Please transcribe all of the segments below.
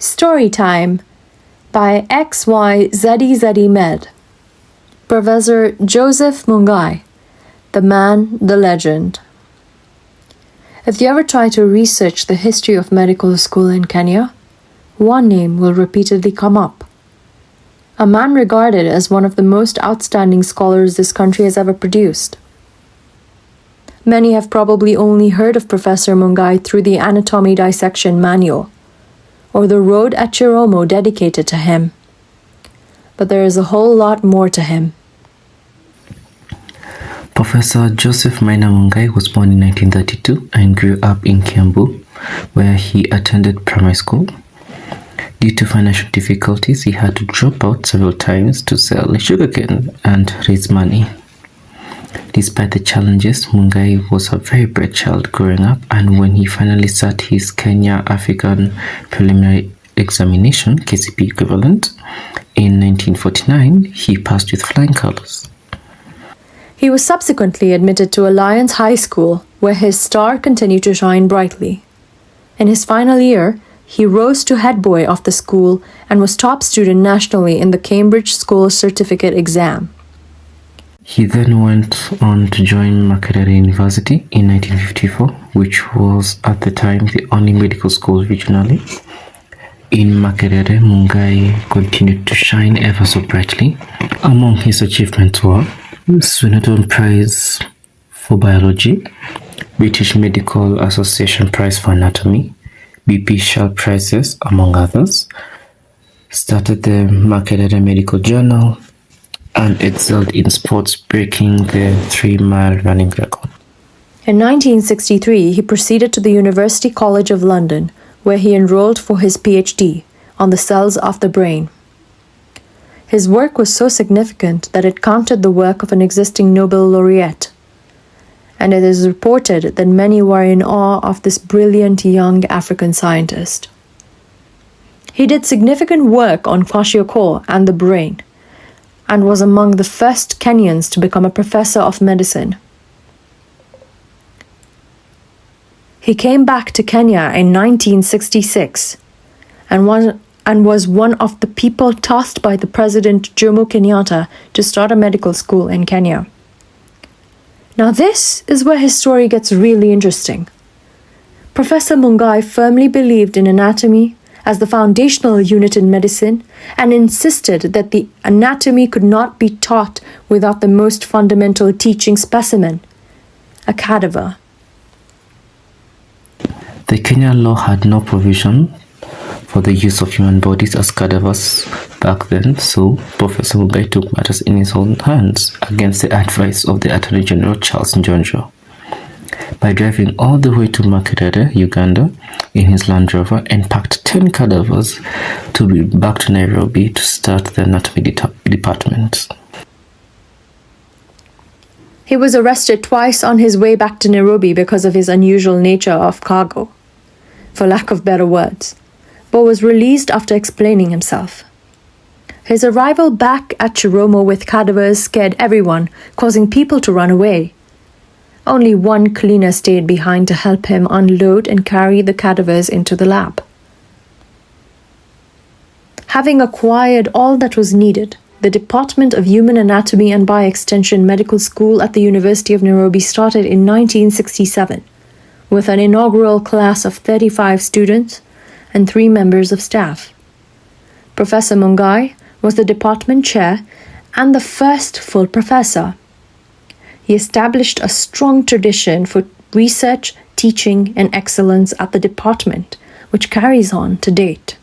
Storytime by XYZZ Med. Professor Joseph Mungai, the man, the legend. If you ever try to research the history of medical school in Kenya, one name will repeatedly come up. A man regarded as one of the most outstanding scholars this country has ever produced. Many have probably only heard of Professor Mungai through the anatomy dissection manual, or the road at Chiromo dedicated to him. But there is a whole lot more to him. Professor Joseph Maina Mungai was born in 1932 and grew up in Kiambu, where he attended primary school. Due to financial difficulties, he had to drop out several times to sell sugarcane and raise money. Despite the challenges, Mungai was a very bright child growing up, and when he finally sat his Kenya African Preliminary Examination, KCPE equivalent, in 1949, he passed with flying colors. He was subsequently admitted to Alliance High School, where his star continued to shine brightly. In his final year, he rose to head boy of the school and was top student nationally in the Cambridge School Certificate exam. He then went on to join Makerere University in 1954, which was at the time the only medical school regionally. In Makerere, Mungai continued to shine ever so brightly. Among his achievements were Swinnerton Prize for Biology, British Medical Association Prize for Anatomy, BP Shell Prizes, among others, started the Makerere Medical Journal, and excelled in sports, breaking the 3-mile running record. In 1963, he proceeded to the University College of London, where he enrolled for his PhD on the cells of the brain. His work was so significant that it countered the work of an existing Nobel laureate, and it is reported that many were in awe of this brilliant young African scientist. He did significant work on kwashiorkor and the brain, and was among the first Kenyans to become a professor of medicine. He came back to Kenya in 1966 and was one of the people tasked by the President Jomo Kenyatta to start a medical school in Kenya. Now this is where his story gets really interesting. Professor Mungai firmly believed in anatomy as the foundational unit in medicine and insisted that the anatomy could not be taught without the most fundamental teaching specimen, a cadaver. The Kenyan law had no provision for the use of human bodies as cadavers back then, so Professor Mungai took matters in his own hands against the advice of the Attorney General Charles Njoroge. By driving all the way to Makerere, Uganda, in his Land Rover and packed 10 cadavers to be back to Nairobi to start the anatomy department. He was arrested twice on his way back to Nairobi because of his unusual nature of cargo, for lack of better words, but was released after explaining himself. His arrival back at Chiromo with cadavers scared everyone, causing people to run away. Only one cleaner stayed behind to help him unload and carry the cadavers into the lab. Having acquired all that was needed, the Department of Human Anatomy and by extension Medical School at the University of Nairobi started in 1967, with an inaugural class of 35 students and 3 members of staff. Professor Mungai was the department chair and the first full professor. He established a strong tradition for research, teaching, and excellence at the department, which carries on to date.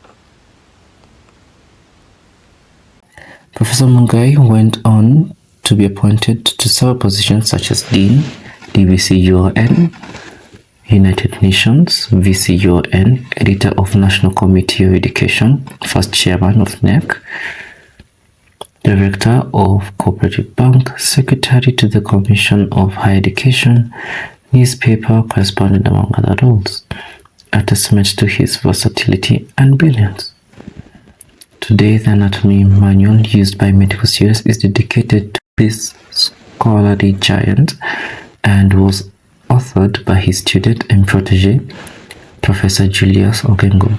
Professor Mungai went on to be appointed to several positions such as Dean, DVC-UN, United Nations, VC-UN, Editor of National Committee of Education, First Chairman of NEC, Director of Cooperative Bank, Secretary to the Commission of Higher Education, newspaper correspondent, among other roles, a testament to his versatility and brilliance. Today, the anatomy manual used by medical students is dedicated to this scholarly giant and was authored by his student and protege, Professor Julius Ogengo.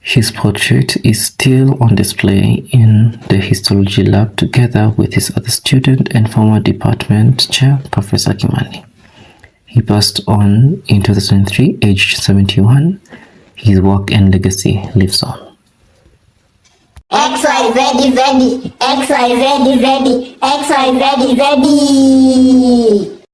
His portrait is still on display in the histology lab together with his other student and former department chair, Professor Kimani. He passed on in 2003, aged 71. His work and legacy lives on. XY ready, XY ready, XY ready.